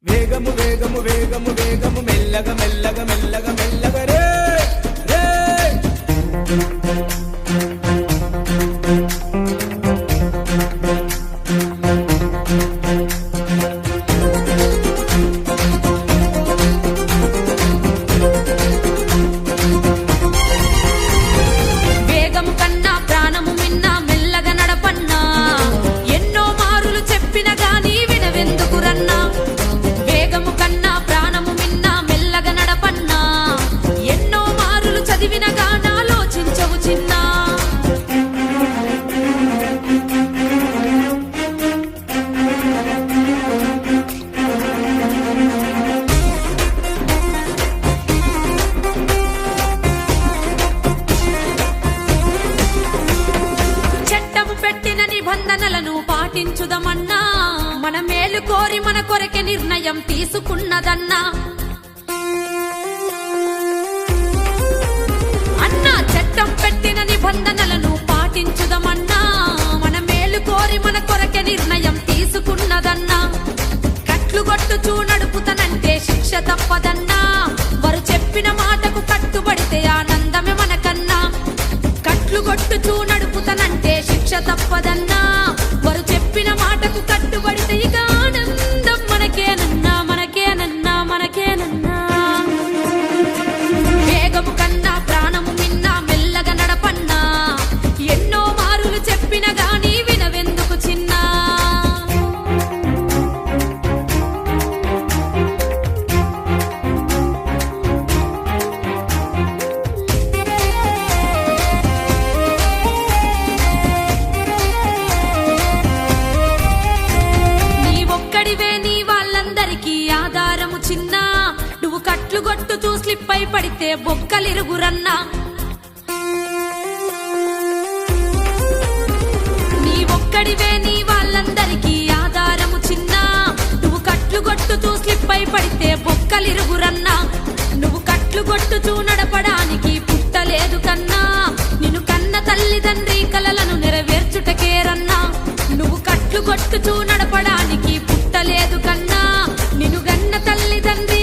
వేగము వేగము వేగము వేగము మెల్లగా మెల్లగా మెల్లగా మెల్లగా రే రే వేగము కన్నా ప్రాణము మిన్నా మెల్లగా నడపన్నా ఎన్నో మారులు చెప్పిన గాని వినవెందుకు రన్నా వేగము కన్నా ప్రాణము మిన్నా మెల్లగా నడపన్నా ఎన్నో మారులు చదివిన గాని ఆలోచించవు చిన్నా చట్టము పెట్టిన నిబంధనలను పాటించుదమన్నా మన మేలు కోరి మన కొరకే నిర్ణయం తీసుకున్నదన్నా అన్నా చట్టం పెట్టిన నిబంధనలను పాటించుదమన్నా మన మేలు కోరి మన కొరకే నిర్ణయం తీసుకున్నదన్నా కట్లు కొట్టుచూ నడుపుతనంటే శిక్ష తప్పదన్నా వారు చెప్పిన మాటకు కట్టుబడితే ఆనందమే మనకన్నా కట్లు కొట్టుచూ నడుపుతనంటే శిక్ష తప్పదన్నా వారు చెప్పిన మాటకు కట్టుబడితే ఇక ఆనందం మనకేనన్నా మనకేనన్నా మనకేనన్నా వేగము కన్నా ప్రాణము మిన్నా మెల్లగా నడపన్నా ఎన్నో మారులు చెప్పిన గాని వినవెందుకు చిన్నా నీ ఒక్కడివే నీ వాళ్ళందరికీ ఆధారము చిన్నా నువ్వు కట్లు కొట్టుతూ స్లిప్ అయి పడితే బొక్కలిరుగురన్నా నీ ఒక్కడివే నీ వాళ్ళందరికీ ఆధారము చిన్నా నువ్వు కట్లు కొట్టుతూ స్లిప్ అయి పడితే బొక్కలిరుగురన్నా నువ్వు కట్లు కొట్టుతూ నడపడానికి పుట్టలేదు కన్నా నిన్ను కన్న తల్లిదండ్రి కలలను నెరవేర్చుటకేరన్నా నువ్వు కట్లు కొట్టుచూ నడపడానికి పుట్టలేదు కన్నా నిన్ను గన్న తల్లిదండ్రి